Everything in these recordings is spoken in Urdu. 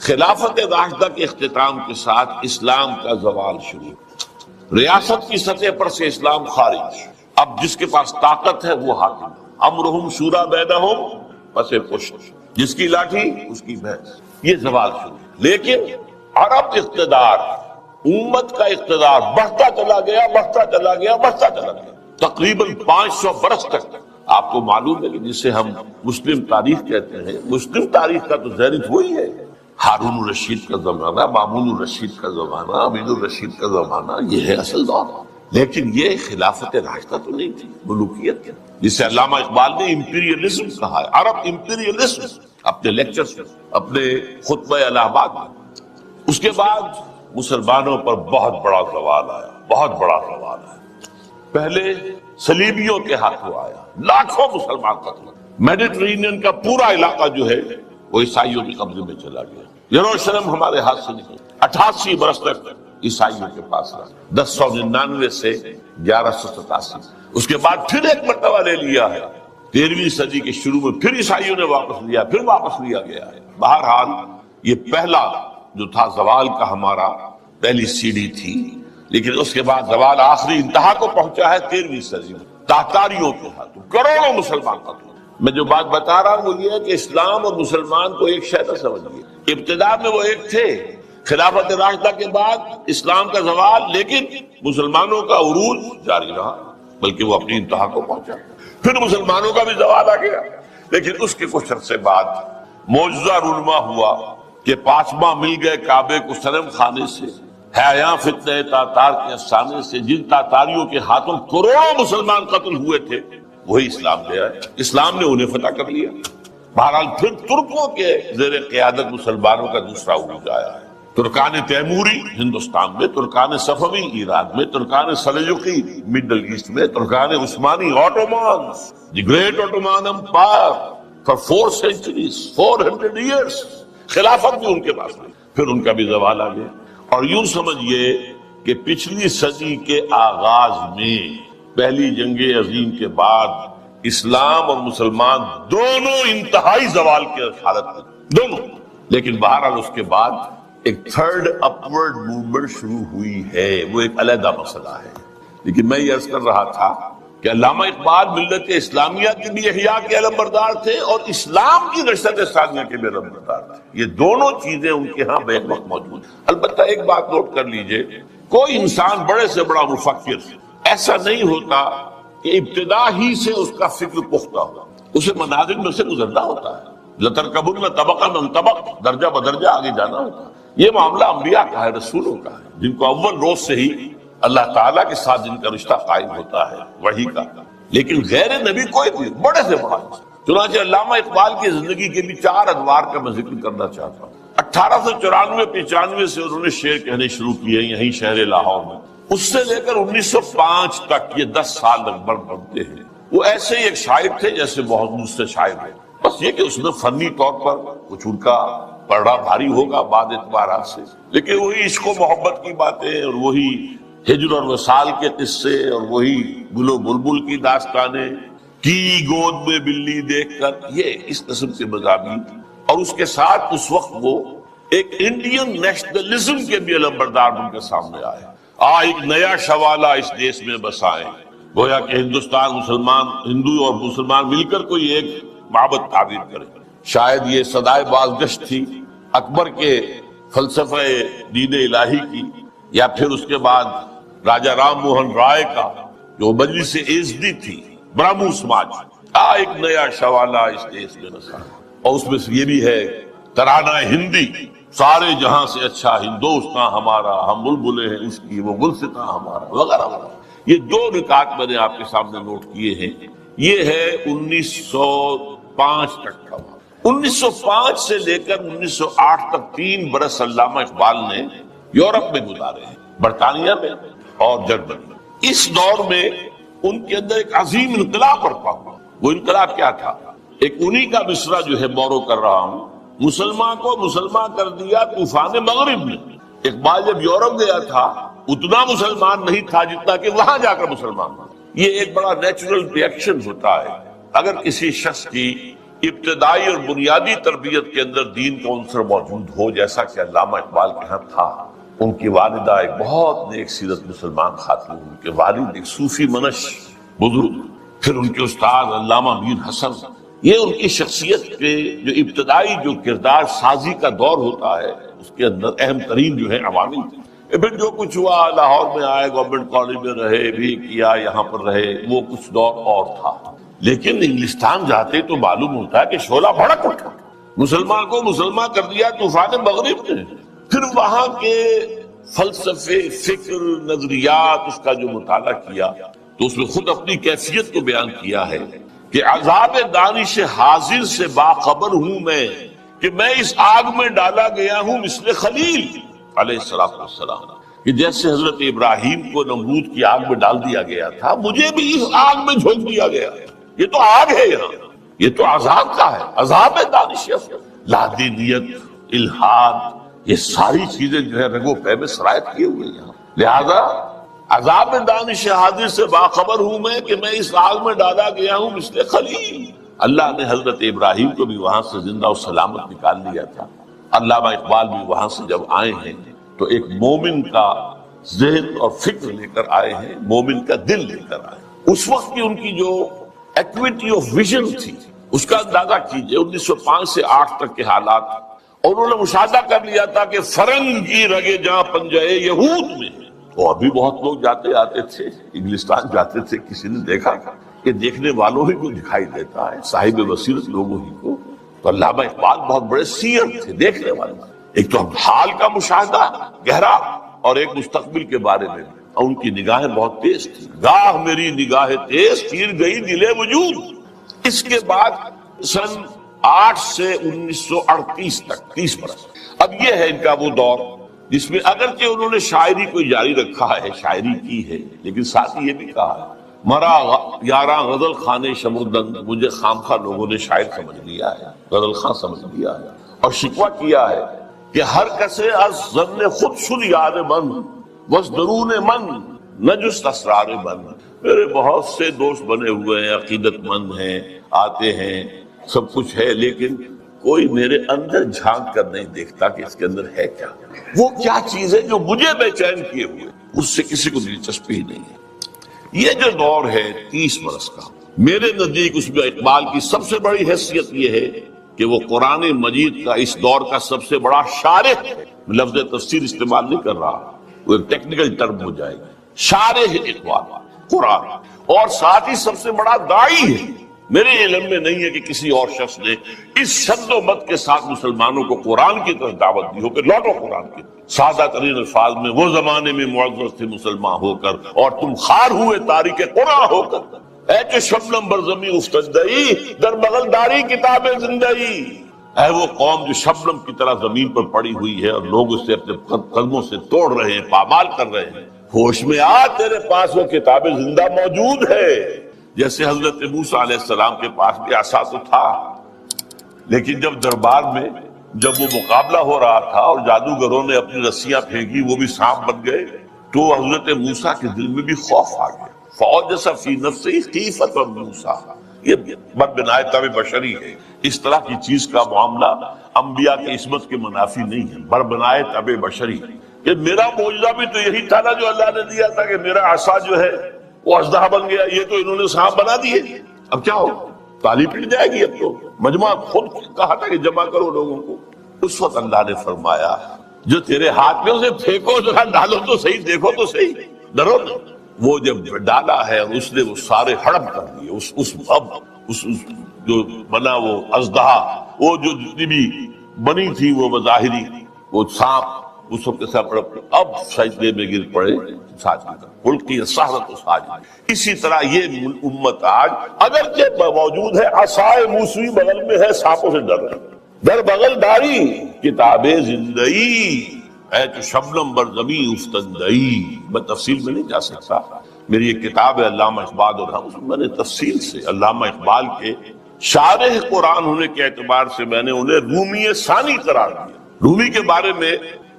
خلافت راشدہ کے اختتام کے ساتھ اسلام کا زوال شروع، ریاست کی سطح پر سے اسلام خارج، اب جس کے پاس طاقت ہے وہ حاکم، امرہم شورا بینہم، پس پشت، جس کی لاٹھی اس کی بھینس، یہ زوال شروع۔ لیکن عرب اقتدار، امت کا اقتدار بڑھتا چلا گیا، بڑھتا چلا گیا، بڑھتا چلا گیا، تقریباً 500 برس تک۔ آپ کو معلوم ہے کہ جسے ہم مسلم تاریخ کہتے ہیں، مسلم تاریخ کا تو زینت وہی ہے، ہارون الرشید کا زمانہ، مامون الرشید کا زمانہ، امین الرشید کا زمانہ، یہ ہے اصل دور۔ لیکن یہ خلافت راشدہ تو نہیں تھی، ملوکیت تھی، جسے علامہ اقبال نے امپیریلزم کہا ہے، عرب امپیریلزم، اپنے لیکچرز میں، اپنے خطبہ الہ آباد میں۔ اس کے بعد مسلمانوں پر بہت بڑا زوال آیا، بہت بڑا زوال آیا۔ پہلے صلیبیوں کے ہاتھوں آیا، لاکھوں مسلمان قتل ہوئے، میڈیٹرینین کا پورا علاقہ جو ہے وہ عیسائیوں کے قبضے میں چلا گیا، یروشلم ہمارے ہاتھ سے نکل، 88 برس تک عیسائیوں کے پاس رہا، 1099 سے 1187۔ اس کے بعد پھر ایک مرتبہ لے لیا ہے، 13ویں صدی کے شروع میں پھر عیسائیوں نے واپس لیا، پھر واپس لیا گیا ہے۔ بہرحال یہ پہلا جو تھا زوال کا ہمارا پہلی سیڑھی تھی، لیکن اس کے بعد زوال آخری انتہا کو پہنچا ہے 13ویں صدی میں، تاتاریوں کے ہاتھوں کروڑوں مسلمان قتل۔ میں جو بات بتا رہا ہوں وہ یہ ہے کہ اسلام اور مسلمان کو ایک شے نہ سمجھیے، ابتدا میں وہ ایک تھے، خلافت راشدہ کے بعد اسلام کا زوال، لیکن مسلمانوں کا عروج جاری رہا، بلکہ وہ اپنی انتہا کو پہنچا۔ پھر مسلمانوں کا بھی زوال آ گیا، لیکن اس کے کچھ عرصے بعد معجزہ رونما ہوا کہ پاسباں مل گئے کعبے کو صنم خانے سے، ہے یہاں فتنہ تاتار کے افسانے سے، جن تاتاریوں کے ہاتھوں کروڑوں مسلمان قتل ہوئے تھے، وہی اسلام لے آئے، اسلام نے انہیں فتح کر لیا۔ بہرحال پھر ترکوں کے زیر قیادت مسلمانوں کا دوسرا عروج آیا ہے، ترکان تیموری ہندوستان میں، ترکان صفوی ایران میں، ترکان سلجوقی مڈل ایسٹ میں، ترکان عثمانی Ottomans, the great Ottoman empire for 4 centuries 400 years، خلافت بھی ان کے پاس نہیں، پھر ان کا بھی زوال آ گیا۔ اور یوں سمجھیے کہ پچھلی صدی کے آغاز میں، پہلی جنگ عظیم کے بعد، اسلام اور مسلمان دونوں انتہائی زوال کے حالت میں، دونوں۔ لیکن بہرحال اس کے بعد ایک تھرڈ اپورڈ موومنٹ شروع ہوئی ہے، وہ ایک علیحدہ مسئلہ ہے۔ لیکن میں یہ عرض کر رہا تھا کہ علامہ اقبال ملت اسلامیہ کے بھی احیاء کے علمبردار تھے اور اسلام کی نشست ثانیہ کے بھی علمبردار تھے، یہ دونوں چیزیں ان کے ہاں بیک وقت موجود ہیں۔ البتہ ایک بات نوٹ کر لیجئے، کوئی انسان بڑے سے بڑا مفکر ایسا نہیں ہوتا کہ ابتدا ہی سے اس کا فکر پختہ ہو، اسے منازل میں سے گزرنا ہوتا ہے، لترکبن طبقا عن طبق، درجہ بدرجہ آگے جانا ہوتا ہے۔ یہ معاملہ انبیاء کا ہے، رسولوں کا ہے، جن کو اول روز سے ہی اللہ تعالیٰ کے ساتھ جن کا رشتہ قائم ہوتا ہے وحی کا۔ لیکن غیر نبی کوئی بھی بڑے سے بڑا، چنانچہ علامہ اقبال کی زندگی کے بھی 4 ادوار کا میں ذکر کرنا چاہتا ہوں۔ 1894-95 سے انہوں نے شعر کہنے شروع کیے یہیں شہر لاہور میں، اس سے لے کر 1905 تک، یہ 10 سال لگ بھگ بنتے ہیں۔ وہ ایسے ہی ایک شاعر تھے جیسے بہت دوسرے شاعر ہیں، بس یہ کہ اس میں فنی طور پر کچھ ان کا پڑھنا بھاری ہوگا بعض اعتبارات سے، لیکن وہی عشق و محبت کی باتیں اور وہی ہجر اور وصال کے قصے اور وہی گل و بلبل کی داستانیں، کی گود میں بلی دیکھ کر، یہ اس قسم کے مضامین، اور اس کے ساتھ اس وقت وہ ایک انڈین نیشنلزم کے بھی علمبردار ان کے سامنے آئے۔ ایک نیا شوالا اس دیش میں بسائیں، گویا کہ ہندوستان مسلمان، ہندو اور مسلمان مل کر کوئی ایک معبد تعمیر کرے۔ شاید یہ صدائے بازگشت تھی اکبر کے فلسفہ دین الہی کی، یا پھر اس کے بعد راجہ رام موہن رائے کا جو مجلس ایزدی تھی، برہمو سماج، ایک نیا شوالا اس دیش میں بسائیں۔ اور اس میں سے یہ بھی ہے ترانہ ہندی، سارے جہاں سے اچھا ہندوستان ہمارا، ہم بلبلیں ہیں اس کی، وہ گلستاں ہمارا، وغیرہ وغیرہ۔ یہ 2 نکات میں نے آپ کے سامنے نوٹ کیے ہیں۔ یہ ہے 1905 تک کا۔ 1905 سے لے کر 1908 تک 3 برس علامہ اقبال نے یورپ میں گزارے ہیں، برطانیہ میں اور جرمنی میں۔ اس دور میں ان کے اندر ایک عظیم انقلاب برپا ہوا۔ وہ انقلاب کیا تھا؟ ایک انہی کا مصرع جو ہے بورو کر رہا ہوں، مسلمان کو مسلمان کر دیا طوفان مغرب نے۔ اقبال جب یورپ گیا تھا اتنا مسلمان نہیں تھا جتنا کہ وہاں جا کر مسلمان تھا۔ یہ ایک بڑا نیچرل ری ایکشن ہوتا ہے، اگر کسی شخص کی ابتدائی اور بنیادی تربیت کے اندر دین کا عنصر موجود ہو، جیسا کہ علامہ اقبال کے ہاں تھا۔ ان کی والدہ ایک بہت نیک سیرت مسلمان خاتون، ان کے والد ایک صوفی منش بزرگ، پھر ان کے استاد علامہ میر حسن۔ یہ ان کی شخصیت کے جو ابتدائی جو کردار سازی کا دور ہوتا ہے، اس کے اندر اہم ترین جو ہے عوامل تھے۔ پھر جو کچھ ہوا، لاہور میں آئے، گورنمنٹ کالج میں رہے بھی کیا، یہاں پر رہے، وہ کچھ دور اور تھا۔ لیکن انگلستان جاتے تو معلوم ہوتا ہے کہ شعلہ بھڑک اٹھا، مسلمان کو مسلمان کر دیا طوفان مغرب نے۔ پھر وہاں کے فلسفے، فکر، نظریات، اس کا جو مطالعہ کیا تو اس میں خود اپنی کیفیت کو بیان کیا ہے کہ عذاب دانش حاضر سے باخبر ہوں میں، کہ میں اس آگ میں ڈالا گیا ہوں مثل خلیل علیہ السلام، کہ جیسے حضرت ابراہیم کو نمرود کی آگ میں ڈال دیا گیا تھا، مجھے بھی اس آگ میں جھونک دیا گیا۔ یہ تو آگ ہے، یہاں یہ تو عذاب کا ہے، عذاب دانش، لادینیت، الحاد، یہ ساری چیزیں جو ہے رگو پے میں سرایت کیے ہوئے ہیں یہاں۔ لہذا عذاب دانش حاضر سے باخبر ہوں میں، کہ میں اس آگ میں ڈالا گیا ہوں مثل خلیل۔ اللہ نے حضرت ابراہیم کو بھی وہاں سے زندہ و سلامت نکال لیا تھا۔ علامہ اقبال بھی وہاں سے جب آئے ہیں تو ایک مومن کا ذہن اور فکر لے کر آئے ہیں، مومن کا دل لے کر آئے۔ اس وقت کی ان کی جو ایکویٹی آف ویژن تھی، اس کا اندازہ کیجئے 1905 سے 8 تک کے حالات۔ اور انہوں نے مشاہدہ کر لیا تھا کہ فرنگ کی رگے جہاں پنجے یہود میں، تو ابھی بہت لوگ جاتے آتے تھے، انگلستان جاتے تھے، کسی نے دیکھا کہ دیکھنے والوں ہی کو دکھائی دیتا ہے، صاحب بصیرت لوگوں ہی کو۔ تو علامہ اقبال بہت بڑے سیر تھے، دیکھنے والے۔ ایک تو حال کا مشاہدہ گہرا، اور ایک مستقبل کے بارے میں، اور ان کی نگاہیں بہت تیز تھی۔ گاہ میری نگاہ تیز تیر گئی دل وجود۔ اس کے بعد سن 8 سے 1938 تک 30 برس، اب یہ ہے ان کا وہ دور جس میں اگرچہ انہوں نے شاعری کو جاری رکھا ہے، شاعری کی ہے، لیکن ساتھ یہ بھی کہا ہے مرا یاراں غزل خانے شمردن، مجھے خامخواہ لوگوں نے شاعر سمجھ لیا ہے، غزل خاں سمجھ لیا ہے، اور شکوہ کیا ہے کہ ہر کسے از ظن خود شد یار من، وز درون من نجست اسرار من۔ میرے بہت سے دوست بنے ہوئے ہیں، عقیدت مند ہیں، آتے ہیں، سب کچھ ہے، لیکن کوئی میرے اندر جھانک کر نہیں دیکھتا کہ اس کے اندر ہے کیا، وہ کیا چیز ہے جو مجھے بے چین کیے ہوئے، اس سے کسی کو دلچسپی ہی نہیں ہے۔ یہ جو دور ہے 30 برس کا، میرے نزدیک اس میں اقبال کی سب سے بڑی حیثیت یہ ہے کہ وہ قرآن مجید کا اس دور کا سب سے بڑا شارح ہے۔ لفظ تفسیر استعمال نہیں کر رہا، وہ ایک ٹیکنیکل ٹرم ہو جائے گا، شارح اقبال قرآن، اور ساتھ ہی سب سے بڑا داعی ہے۔ میرے علم میں نہیں ہے کہ کسی اور شخص نے اس شد و مت کے ساتھ مسلمانوں کو قرآن کی طرف دعوت دی ہو کہ لوٹو قرآن کی۔ سادہ ترین الفاظ میں، وہ زمانے میں معزز تھے مسلمان ہو کر، اور تم خار ہوئے تاریخ قرآن ہو کر، اے کہ شبنم برزمی افتدئی در بغل داری کتاب زندگی۔ اے وہ قوم جو شبنم کی طرح زمین پر پڑی ہوئی ہے اور لوگ اسے اپنے قدموں سے توڑ رہے ہیں، پامال کر رہے ہیں، ہوش میں آ، تیرے پاس وہ کتاب زندہ موجود ہے۔ جیسے حضرت موسیٰ علیہ السلام کے پاس بھی عصا تو تھا، لیکن جب دربار میں جب وہ مقابلہ ہو رہا تھا اور جادوگروں نے اپنی رسیاں پھینکی، وہ بھی سانپ بن گئے، تو حضرت موسیٰ کے دل میں بھی خوف آ گیا۔ فَأَوْجَسَ فِي نَفْسِهِ خِیفَةً مُوسیٰ، یہ بدبنائے طبع بشری ہے۔ اس طرح کی چیز کا معاملہ انبیاء کی عصمت کے منافی نہیں ہے، بربنائے طبع بشری، کہ میرا معجزہ بھی تو یہی تھا نا جو اللہ نے دیا تھا، کہ میرا عصا جو ہے وہ اژدہا بن گیا، یہ تو انہوں نے سانپ بنا دیے، اب کیا ہو، تالی پٹ جائے گی۔ اب تو مجمع خود کہا تھا کہ جمع کرو لوگوں کو۔ اس وقت اللہ نے فرمایا جو تیرے ہاتھ میں اسے پھینکو، ذرا ڈالو تو صحیح، دیکھو تو صحیح، ڈرو نا۔ وہ جب ڈالا ہے اور اس نے وہ سارے ہڑپ کر دیے، اس جو بنا وہ اژدہا، وہ جو جتنی بھی بنی تھی وہ بظاہری وہ سانپ، اس وقت اب سجدے میں گر پڑے ساجدہ، القی السحرۃ ساجدہ۔ اسی طرح یہ امت آج اگرچہ موجود ہے، عصائے موسوی بغل میں ہے، سانپوں سے ڈر رہے، در بغل داری کتاب زندگی، اے تو شبنم بر زمیں افتندئی۔ میں تفصیل میں نہیں جا سکتا، میری ایک کتاب ہے علامہ اقبال، اور ہم میں نے تفصیل سے علامہ اقبال کے شارح قرآن ہونے کے اعتبار سے میں نے انہیں رومی ثانی قرار دیا۔ رومی کے بارے میں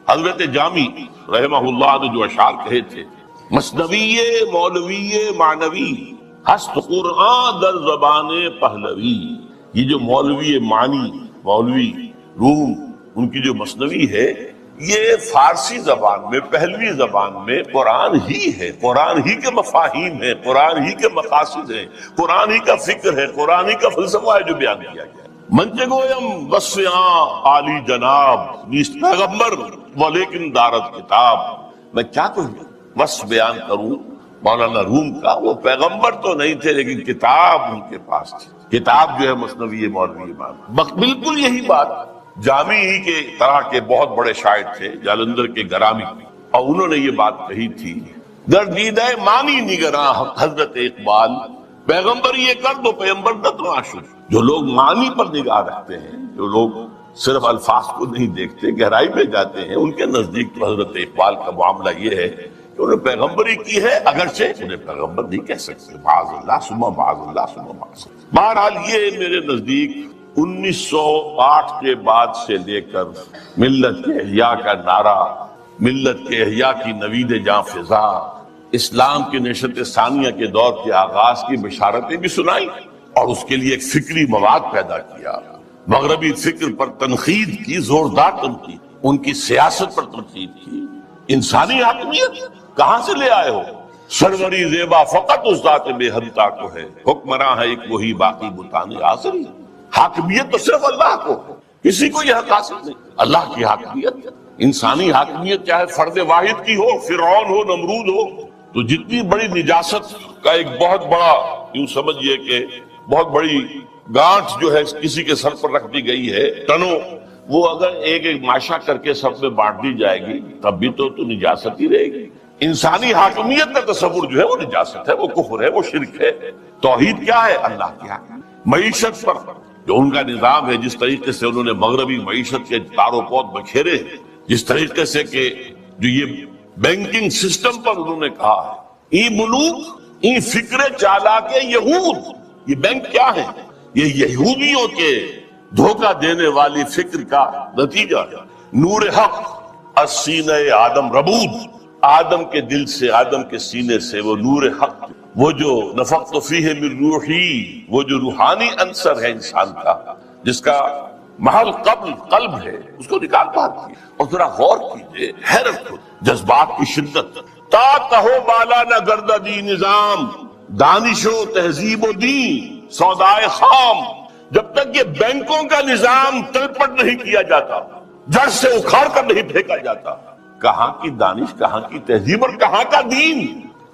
حضرت جامی رحمہ اللہ نے جو اشعار کہے تھے، مثنوی مولوی معنوی ہست قرآن در زبان پہلوی، یہ جو مولوی معنی، مولوی روم، ان کی جو مثنوی ہے، یہ فارسی زبان میں، پہلوی زبان میں قرآن ہی ہے، قرآن ہی کے مفاہیم ہیں، قرآن ہی کے مقاصد ہیں، قرآن ہی کا فکر ہے، قرآن ہی کا فلسفہ ہے جو بیان کیا گیا ہے۔ منچے گویم وصفیاں عالی جناب نیست پیغمبر ولیکن دارت کتاب۔ میں کیا کہوں، وصف بیان کروں مولانا روم کا؟ وہ پیغمبر تو نہیں تھے لیکن کتاب ان کے پاس تھی، کتاب جو ہے مثنوی مولوی امام۔ بالکل یہی بات جامی ہی کے طرح کے بہت بڑے شاعر تھے جالندھر کے گرامی، اور انہوں نے یہ بات کہی تھی، گردیدہ مانی نگراں حضرت اقبال، پیغمبر یہ کر دو پیغمبر نہ تو آشور۔ جو لوگ معنی پر نگاہ رکھتے ہیں، جو لوگ صرف الفاظ کو نہیں دیکھتے، گہرائی میں جاتے ہیں، ان کے نزدیک تو حضرت اقبال کا معاملہ یہ ہے کہ انہوں نے پیغمبری کی ہے، اگرچہ انہیں پیغمبر نہیں کہہ سکتے، معاذ اللہ ثم معاذ اللہ ثم معاذ اللہ۔ بہرحال یہ میرے نزدیک 1908 کے بعد سے لے کر ملت کے احیاء کا نعرہ، ملت کے احیاء کی نوید جاں فضا، اسلام کے نشت ثانیہ کے دور کے آغاز کی بشارتیں بھی سنائی، اور اس کے لیے ایک فکری مواد پیدا کیا، مغربی فکر پر تنقید کی، زوردار تنقید، ان کی سیاست پر تنقید کی۔ انسانی حاکمیت کہاں سے لے آئے ہو؟ سروری زیبا فقط اس ذات بے حدتا کو ہے، حکمراں ہے ایک وہی باقی بتانے آزری۔ حاکمیت تو صرف اللہ کو ہے، کسی کو یہ حق حاصل نہیں۔ اللہ کی حاکمیت، انسانی حاکمیت چاہے فرد واحد کی ہو، فرعون ہو، نمرود ہو، تو جتنی بڑی نجاست کا ایک بہت بڑا، یوں سمجھئے کہ بہت بڑی گانٹھ جو ہے کسی کے سر پر رکھ دی گئی ہے، ٹنوں، وہ اگر ایک ایک ماشا کر کے سب میں بانٹ دی جائے گی تب بھی تو نجاست ہی رہے گی۔ انسانی حاکمیت کا تصور جو ہے وہ نجاست ہے، وہ کفر ہے، وہ شرک ہے۔ توحید کیا ہے؟ اللہ کی حاکمیت۔ معیشت پر جو ان کا نظام ہے، جس طریقے سے انہوں نے مغربی معیشت کے تار و پود بکھیرے، جس طریقے سے کہ جو یہ بینکنگ سسٹم پر انہوں نے کہا ہے، ای ملوک ای فکر چالاک یہود، یہ بینک کیا ہے؟ یہ یہودیوں کے دھوکہ دینے والی فکر کا نتیجہ ہے۔ نور حق السینہ آدم ربود، آدم کے دل سے، آدم کے سینے سے وہ نور حق، وہ جو نفخت فیہ من روحی، وہ جو روحانی عنصر ہے انسان کا، جس کا محل قلب ہے، اس کو نکال باہر کیے۔ اور ذرا غور کیجئے، حیرت کو، جذبات کی شدت، تا کہو بالا نہ گردہ دی نظام، دانش و تہذیب و دین سودائے خام۔ جب تک یہ بینکوں کا نظام تلپٹ نہیں کیا جاتا، جڑ سے اکھاڑ کر نہیں پھینکا جاتا، کہاں کی دانش، کہاں کی تہذیب اور کہاں کا دین؟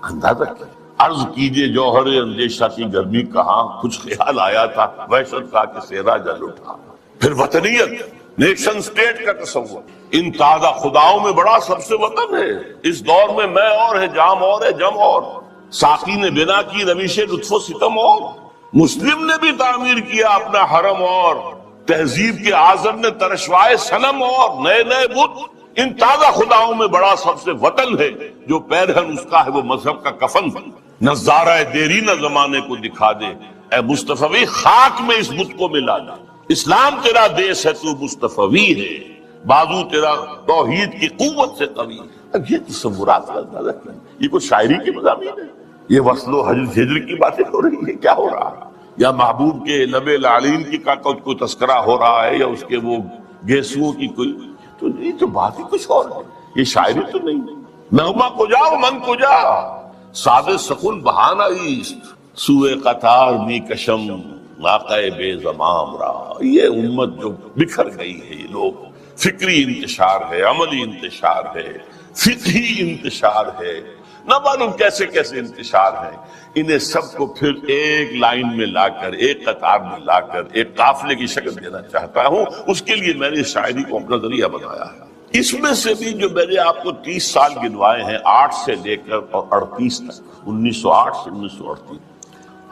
اندازہ کیجیے۔ عرض کیجئے جوہر اندیشہ کی گرمی کہاں، کچھ خیال آیا تھا وحشت کا کہ سیرا جل اٹھا۔ پھر وطنیت، نیشن سٹیٹ کا تصور، ان تازہ خداؤں میں بڑا سب سے وطن ہے۔ اس دور میں میں اور ہے، جام اور ہے، جم اور، ساقی نے بنا کی روش لطف و ستم اور، مسلم نے بھی تعمیر کیا اپنا حرم اور، تہذیب کے اعظم نے ترشوائے صنم اور، نئے نئے بت۔ ان تازہ خداؤں میں بڑا سب سے وطن ہے، جو پیرہن اس کا ہے وہ مذہب کا کفن۔ نظارہ دیرینہ زمانے کو دکھا دے، اے مصطفی خاک میں اس بت کو ملا دے۔ اسلام تیرا دیس ہے، تو مصطفی ہے، بازو تیرا توحید کی قوت سے قوی۔ اب یہ تصورات کا اندازہ کیا، یہ کوئی شاعری کی مضامین ہے؟ یہ وصل و ہجر کی باتیں ہو رہی ہے؟ کیا ہو رہا ہے؟ یا محبوب کے لب لعلین کی کا کوئی تذکرہ ہو رہا ہے، یا اس کے وہ گیسوؤں کی کوئی؟ تو یہ تو بات ہی کچھ اور ہے، یہ شاعری تو نہیں۔ نغمہ کجا و من کجا، ساد سخن بہانہ ایست، سوئے قطار می کشم ناقہ بے زمام را۔ یہ امت جو بکھر گئی ہے، یہ لوگ، فکری انتشار ہے، عملی انتشار ہے، فقہی انتشار ہے، نہ معلوم کیسے کیسے انتشار ہے۔ انہیں سب کو پھر ایک لائن میں لا کر، ایک قطار میں لا کر ایک قافلے کی شکل دینا چاہتا ہوں۔ اس کے لیے میں نے شاعری کو اپنا ذریعہ بنایا ہے۔ اس میں سے بھی جو میں نے آپ کو 30 سال گنوائے ہیں، 8 سے لے کر اور 38 تک، 1908 سے 1938،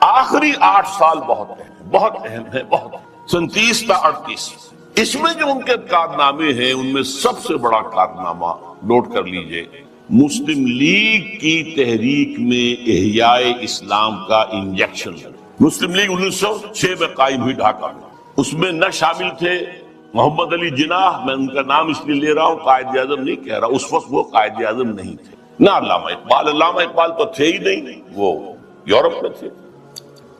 آخری 8 سال بہت اہم ہے، بہت 37 تا 38۔ اس میں جو ان کے کارنامے ہیں، ان میں سب سے بڑا کارنامہ نوٹ کر لیجئے، مسلم لیگ کی تحریک میں احیاء اسلام کا انجیکشن۔ مسلم لیگ 1906 میں قائم ہوئی ڈھاکہ میں، اس میں نہ شامل تھے محمد علی جناح، میں ان کا نام اس لیے لے رہا ہوں، قائد اعظم نہیں کہہ رہا، اس وقت وہ قائد اعظم نہیں تھے، نہ علامہ اقبال، علامہ اقبال تو تھے ہی نہیں، وہ یورپ میں تھے،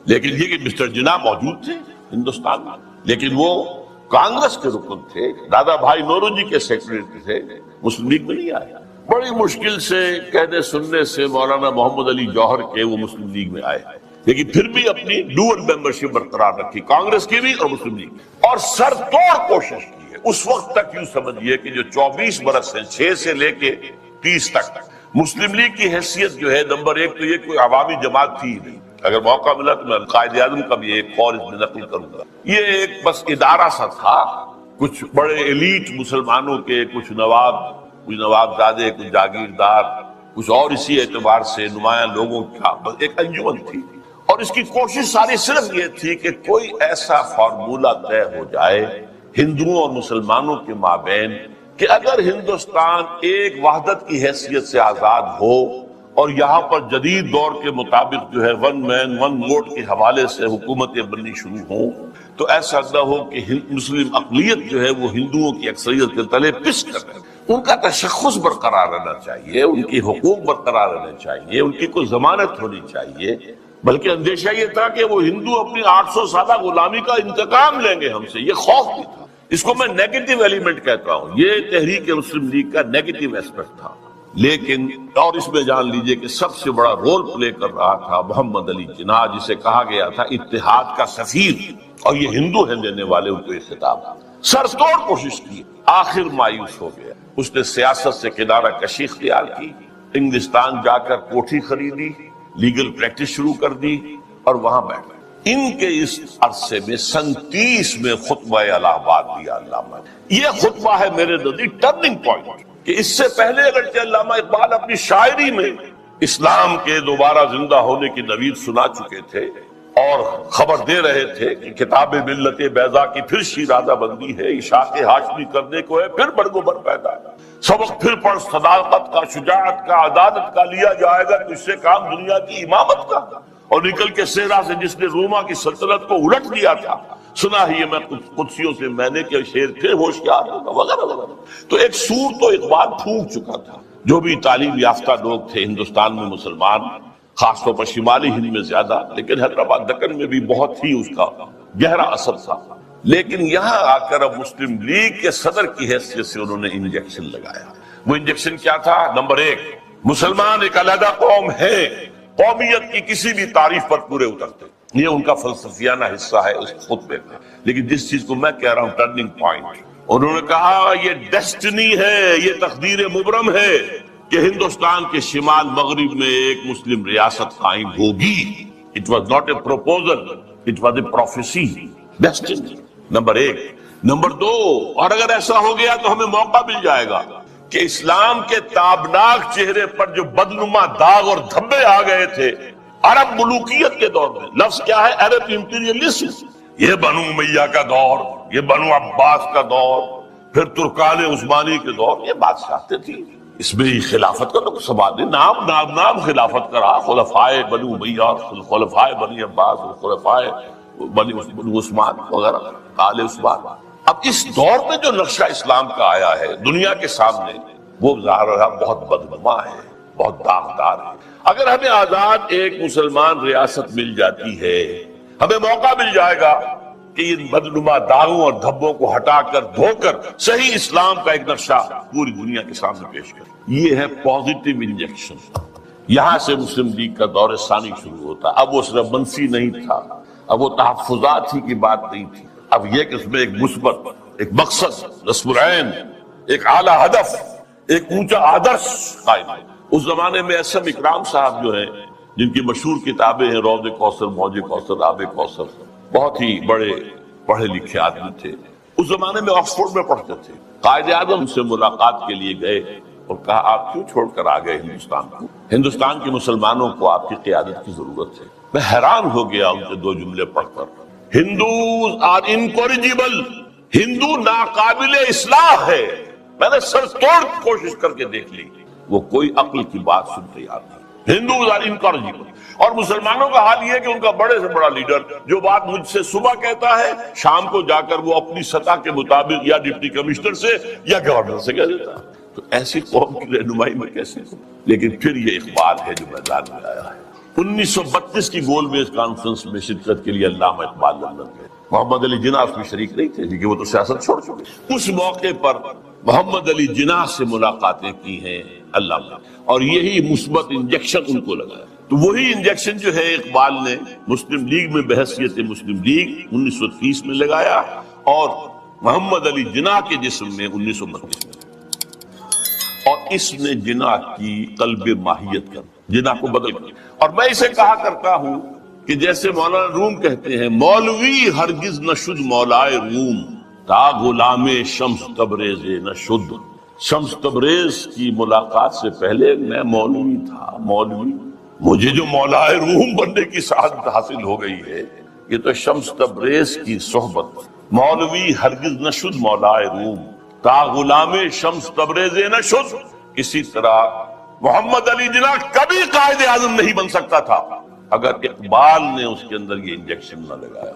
لیکن یہ کہ مسٹر جناح موجود تھے، ہندوستان میں، لیکن وہ کانگریس کے رکن تھے، دادا بھائی نورو جی کے سیکرٹری تھے، مسلم لیگ میں نہیں آئے۔ بڑی مشکل سے کہنے سننے سے مولانا محمد علی جوہر کے وہ مسلم لیگ میں آئے، لیکن پھر بھی اپنی ڈوئل ممبرشپ برقرار رکھی، کانگریس کی بھی اور مسلم لیگ کی، اور سر توڑ کوشش کی ہے۔ اس وقت تک یوں سمجھیے کہ جو 24 برس ہیں، 6 سے لے کے 30 تک، مسلم لیگ کی حیثیت جو ہے، نمبر ایک تو یہ کوئی عوامی جماعت تھی ہی نہیں۔ اگر موقع ملا تو میں قائد اعظم کا بھی ایک قول اس میں نقل کروں گا۔ یہ ایک بس ادارہ سا تھا، کچھ بڑے ایلیٹ مسلمانوں کے، کچھ نوابزادے، کچھ جاگیردار، کچھ اور اسی اعتبار سے نمایاں لوگوں کا بس ایک انجمن تھی، اور اس کی کوشش ساری صرف یہ تھی کہ کوئی ایسا فارمولہ طے ہو جائے ہندوؤں اور مسلمانوں کے مابین کہ اگر ہندوستان ایک وحدت کی حیثیت سے آزاد ہو اور یہاں پر جدید دور کے مطابق جو ہے ون مین ون ووٹ کے حوالے سے حکومتیں بننی شروع ہوں، تو ایسا نہ ہو کہ مسلم اقلیت جو ہے وہ ہندوؤں کی اکثریت کے تلے پس کر رہے۔ ان کا تشخص برقرار رہنا چاہیے، ان کی حقوق برقرار رہنے چاہیے، ان کی کوئی ضمانت ہونی چاہیے، بلکہ اندیشہ یہ تھا کہ وہ ہندو اپنی 800 سالہ غلامی کا انتقام لیں گے ہم سے، یہ خوف بھی تھا۔ اس کو میں نیگیٹو ایلیمنٹ کہتا ہوں، یہ تحریک مسلم لیگ کا نیگیٹو ایسپیکٹ تھا۔ لیکن اور اس میں جان لیجئے کہ سب سے بڑا رول پلے کر رہا تھا محمد علی جناح، جسے کہا گیا تھا اتحاد کا سفیر، اور یہ ہندو ہیں دینے والے ان کو یہ خطاب۔ سر توڑ کوشش کی، آخر مایوس ہو گیا، اس نے سیاست سے کنارہ کشی اختیار کی، انگلستان جا کر کوٹھی خریدی، لیگل پریکٹس شروع کر دی، اور وہاں بیٹھ گئے۔ ان کے اس عرصے میں 37 میں خطبہ الہ آباد دیا علامہ نے۔ یہ خطبہ ہے میرے نزدیک ٹرننگ پوائنٹ، کہ اس سے پہلے اگرچہ علامہ اقبال اپنی شاعری میں اسلام کے دوبارہ زندہ ہونے کی نوید سنا چکے تھے اور خبر دے رہے تھے کہ کتاب ملت بیضا کی پھر شیرازہ بندی ہے، عشاق ہاشمی کرنے کو ہے پھر بڑگو بر پیدا، سبق پھر پڑھ صداقت کا، شجاعت کا، عدالت کا، لیا جائے گا تو اس سے کام دنیا کی امامت کا، اور نکل کے صحرا سے جس نے روما کی سلطنت کو الٹ دیا تھا، سنا ہی میں قدسیوں سے میں نے کہ شیر پھر ہوشیار ہوگا، وغیرہ وغیرہ۔ تو ایک سور تو اقبال پھونک چکا تھا۔ جو بھی تعلیم یافتہ لوگ تھے ہندوستان میں مسلمان، خاص طور پر شمالی ہند میں زیادہ، لیکن حیدرآباد دکن میں بھی بہت ہی اس کا گہرا اثر تھا۔ لیکن یہاں آ کر اب مسلم لیگ کے صدر کی حیثیت سے انہوں نے انجیکشن لگایا۔ وہ انجیکشن کیا تھا؟ نمبر ایک، مسلمان ایک علیحدہ قوم ہے، قومیت کی کسی بھی تعریف پر پورے اترتے، یہ ان کا فلسفیانہ حصہ ہے اس خطبے کا۔ لیکن جس چیز کو میں کہہ رہا ہوں ٹرننگ پوائنٹ، انہوں نے کہا یہ ڈیسٹنی ہے، یہ تقدیر مبرم ہے کہ ہندوستان کے شمال مغرب میں ایک مسلم ریاست قائم ہوگی۔ It was not a proposal, it was a prophecy, destiny۔ Number ایک۔ نمبر دو، اور اگر ایسا ہو گیا تو ہمیں موقع مل جائے گا کہ اسلام کے تابناک چہرے پر جو بدنما داغ اور دھبے آ گئے تھے عرب ملوکیت کے دور میں، لفظ کیا ہے؟ عرب امپیریلزم، یہ بنو امیہ کا دور، یہ بنو عباس کا دور، پھر ترکان عثمانی کے دور، یہ بادشاہتیں تھی، اس میں خلافت کا تو سوال نہیں، نام خلافت کا رہا، خلفائے بنو امیہ، خلفائے بنی عباس، خلفائے بنو عثمان وغیرہ، آل عثمان۔ اب اس دور میں جو نقشہ اسلام کا آیا ہے دنیا کے سامنے، وہ ظاہر رہا بہت بدنما ہے، بہت داغدار ہے۔ اگر ہمیں آزاد ایک مسلمان ریاست مل جاتی ہے، ہمیں موقع مل جائے گا کہ ان بدنما داغوں اور دھبوں کو ہٹا کر دھو کر صحیح اسلام کا ایک نقشہ پوری دنیا کے سامنے پیش کریں۔ یہ ہے پازیٹیو انجیکشن۔ یہاں سے مسلم لیگ کا دور ثانی شروع ہوتا۔ اب وہ صرف منفی نہیں تھا، اب وہ تحفظات ہی کی بات نہیں تھی، اب یہ کہ اس میں ایک مثبت، ایک مقصد، نصب العین، ایک اعلیٰ ہدف، ایک اونچا آدرش قائم ہے۔ اس زمانے میں ایس ایم اکرام صاحب جو ہیں، جن کی مشہور کتابیں ہیں روض کوثر، موج کوثر، آب کوثر، بہت ہی بڑے پڑھے لکھے آدمی تھے، اس زمانے میں آکسفورڈ میں پڑھتے تھے۔ قائد اعظم سے ملاقات کے لیے گئے اور کہا آپ کیوں چھوڑ کر آ گئے ہندوستان کو؟ ہندوستان کے مسلمانوں کو آپ کی قیادت کی ضرورت ہے۔ میں حیران ہو گیا ان کے دو جملے پڑھ کر، ہندوز آر انکوریجیبل، ہندو ناقابل اصلاح ہے۔ میں نے سر توڑ کوشش کر کے دیکھ لی، وہ کوئی عقل کی بات سن تیار نہیں۔ Hindus are incorrigible. اور مسلمانوں کا حال یہ ہے کہ ان کا بڑے سے بڑا لیڈر جو بات مجھ سے صبح کہتا ہے، شام کو جا کر وہ اپنی سطح کے مطابق یا ڈپٹی کمشنر سے یا گورنر سے کہہ دیتا ہے۔ تو ایسی قوم کی رہنمائی میں کیسے؟ لیکن پھر یہ اقبال ہے جو میدان میں آیا ہے۔ 1932 کی گول میز کانفرنس میں شرکت کے لیے علامہ اقبال لندن گئے۔ محمد علی جناح اس میں شریک نہیں تھے کیونکہ وہ تو سیاست چھوڑ چکے۔ اس موقع پر محمد علی جناح سے ملاقاتیں کی ہیں اللہ، اور یہی مثبت انجیکشن ان کو لگا۔ تو وہی انجیکشن جو ہے اقبال نے مسلم لیگ میں بحیثیت مسلم لیگ 1930 میں لگایا، اور محمد علی جناح کے جسم میں 1932 میں، اور اس نے جناح کی قلب ماہیت کر جناح کو بدل کر۔ اور میں اسے کہا کرتا ہوں کہ جیسے مولانا روم کہتے ہیں، مولوی ہرگز نہ شد مولائے روم، تا غلام شمس تبریز نہ شد۔ شمس تبریز کی ملاقات سے پہلے میں مولوی تھا، مولوی۔ مجھے جو مولائے روم بننے کی سعادت حاصل ہو گئی ہے، یہ تو شمس تبریز کی صحبت۔ مولوی ہرگز نہ شد مولائے روم، تا غلام شمس تبریز نہ شد۔ اسی طرح محمد علی جناح کبھی قائد اعظم نہیں بن سکتا تھا اگر اقبال نے اس کے اندر یہ انجیکشن نہ لگایا۔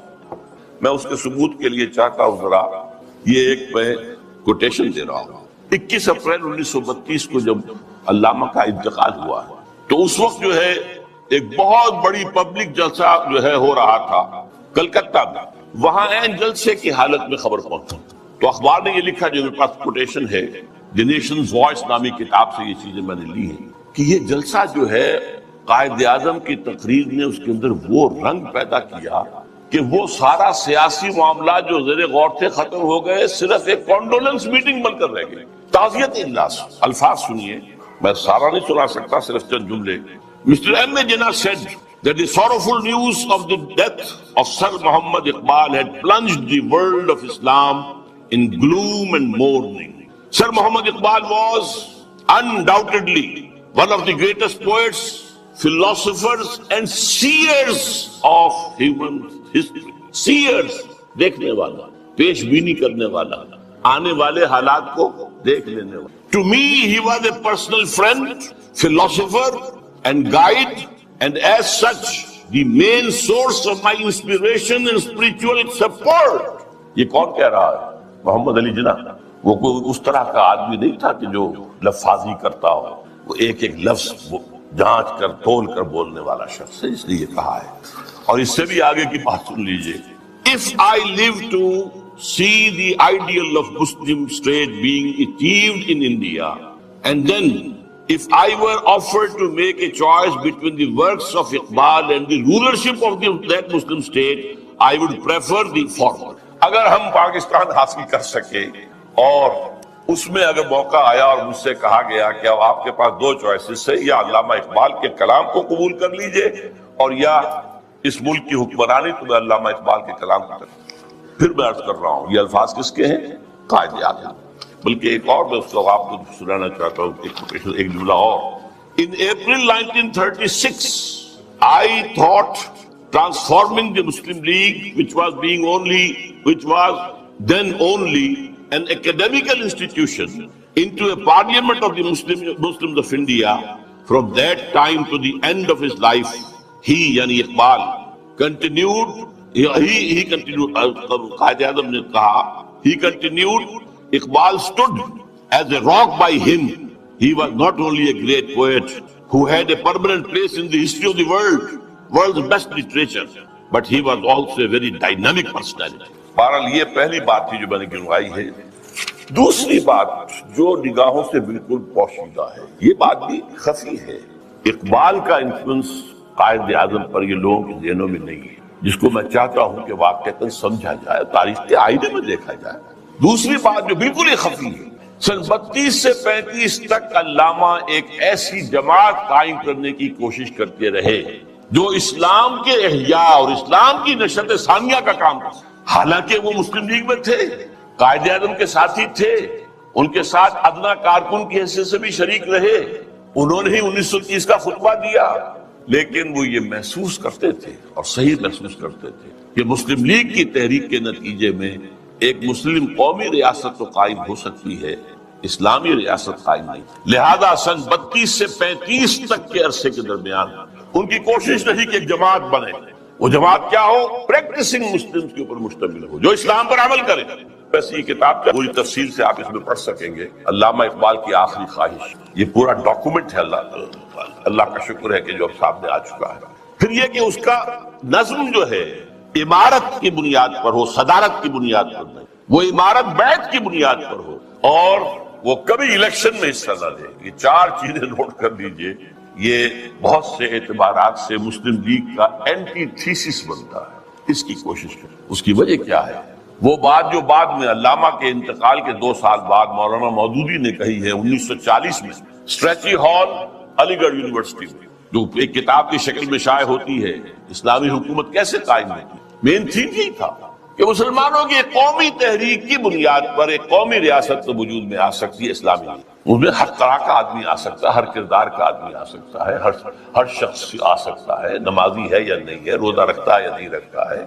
میں اس کے ثبوت کے لیے چاہتا ہوں ذرا یہ ایک میں کوٹیشن دے رہا ہوں۔ 21 اپریل 1932 کو جب علامہ کا انتقال ہوا تو اس وقت جو ہے ایک بہت بڑی پبلک جلسہ جو ہے ہو رہا تھا کلکتہ میں۔ وہاں عین جلسے کی حالت میں خبر پہنچی تو اخبار نے یہ لکھا، جو میرے پاس کوٹیشن ہے دی نیشنز وائس نامی کتاب سے، یہ چیزیں میں نے لی ہیں، کہ یہ جلسہ جو ہے قائد اعظم کی تقریر نے اس کے اندر وہ رنگ پیدا کیا کہ وہ سارا سیاسی معاملات جو زیر غور تھے ختم ہو گئے، صرف ایک کانڈولنس میٹنگ بن کر رہ گئی، تعزیت اجلاس۔ الفاظ سنیے، میں سارا نہیں سنا سکتا، صرف چند جملے۔ Mr. M. Jinnah said that the sorrowful news of the death of Sir Muhammad Iqbal had plunged the world of Islam in gloom and mourning. Sir Muhammad Iqbal was undoubtedly one of the greatest poets, philosophers and seers of human history. Seers, دیکھنے والا، پیش بینی کرنے والا، آنے والے حالات کو دیکھ لینے والا۔ To me he was a personal friend, philosopher and guide, and as such the main source of my inspiration and spiritual support. یہ کون کہہ رہا ہے؟ محمد علی جناح۔ وہ کوئی اس طرح کا آدمی نہیں تھا کہ جو لفاظی کرتا ہو، وہ ایک ایک لفظ جانچ کر تول کر بولنے والا شخص ہے، اس لیے کہا ہے۔ اور اس سے بھی آگے کی بات سن لیجئے۔ If I live to see the ideal of Muslim state being achieved in India, and then if I were offered to make a choice between the works of Iqbal and the rulership of that Muslim state, I would prefer the former. اگر ہم پاکستان حاصل کر سکے اور اس میں اگر موقع آیا اور مجھ سے کہا گیا کہ اب آپ کے پاس دو چوائسز ہے، یا علامہ اقبال کے کلام کو قبول کر لیجئے اور یا اس ملک کی حکمرانی، تو میں علامہ اقبال کے کلام کو پھر میں عرض کر رہا ہوں، یہ الفاظ کس کے ہیں؟ قائد اعظم۔ بلکہ ایک اور میں اس کو آپ کو سنانا چاہتا ہوں، ایک جملہ اور۔ In April 1936, I thought transforming the Muslim League, which was then only an academical institution, into a parliament of the Muslims of India. From that time to the end of his life, he, yani Iqbal, continued, he continued, Qaid Azam ne kaha, he continued, Iqbal stood as a rock by him. He was not only a great poet who had a permanent place in the history of the world's best literature, but he was also a very dynamic personality. بہرحال یہ پہلی بات تھی جو میں نے گنوائی ہے۔ دوسری بات جو نگاہوں سے بالکل پوشیدہ ہے، یہ بات بھی خفی ہے، اقبال کا انفلوئنس قائد اعظم پر یہ لوگوں کے ذہنوں میں نہیں ہے، جس کو میں چاہتا ہوں کہ واقعتاً سمجھا جائے، تاریخ کے آئینے میں دیکھا جائے۔ دوسری بات جو بالکل ہی خفی ہے، سن 32 سے 35 تک علامہ ایک ایسی جماعت قائم کرنے کی کوشش کرتے رہے جو اسلام کے احیاء اور اسلام کی نشرت ثانیہ کا کام کرتے، حالانکہ وہ مسلم لیگ میں تھے، قائد اعظم کے ساتھی تھے، ان کے ساتھ ادنا کارکن کی حیثیت سے بھی شریک رہے، انہوں نے ہی 1930 کا خطبہ دیا، لیکن وہ یہ محسوس کرتے تھے اور صحیح محسوس کرتے تھے کہ مسلم لیگ کی تحریک کے نتیجے میں ایک مسلم قومی ریاست تو قائم ہو سکتی ہے، اسلامی ریاست قائم نہیں۔ لہذا سن 32 سے 35 تک کے عرصے کے درمیان ان کی کوشش رہی کہ ایک جماعت بنے، وہ جماعت کیا ہو؟ پریکٹسنگ مسلمز کے اوپر مشتمل ہو، جو اسلام پر عمل کرے۔ بس یہ کتاب پوری تفصیل سے آپ اس میں پڑھ سکیں گے، علامہ اقبال کی آخری خواہش، یہ پورا ڈاکومنٹ ہے، اللہ کا شکر ہے کہ جو اب سامنے آ چکا ہے۔ پھر یہ کہ اس کا نظم جو ہے عمارت کی بنیاد پر ہو، صدارت کی بنیاد پر نہیں، وہ عمارت بیعت کی بنیاد پر ہو، اور وہ کبھی الیکشن میں حصہ نہ لے۔ یہ چار چیزیں نوٹ کر لیجئے، یہ بہت سے اعتبارات سے مسلم لیگ کا اینٹی تھیسس بنتا ہے۔ اس کی کوشش کریں۔ اس کی وجہ کیا ہے؟ وہ بات جو بعد میں علامہ کے انتقال کے 2 سال بعد مولانا مودودی نے کہی ہے 1940 میں اسٹریچی ہال علی گڑھ یونیورسٹی میں، جو ایک کتاب کی شکل میں شائع ہوتی ہے، اسلامی حکومت کیسے قائم ہوتی۔ مین تھیم یہی تھا کہ مسلمانوں کی ایک قومی تحریک کی بنیاد پر ایک قومی ریاست تو وجود میں آ سکتی ہے اسلامی لیگ۔ اس میں ہر طرح کا آدمی آ سکتا ہے، ہر کردار کا آدمی آ سکتا ہے، ہر شخص آ سکتا ہے، نمازی ہے یا نہیں ہے، روزہ رکھتا ہے یا نہیں رکھتا ہے،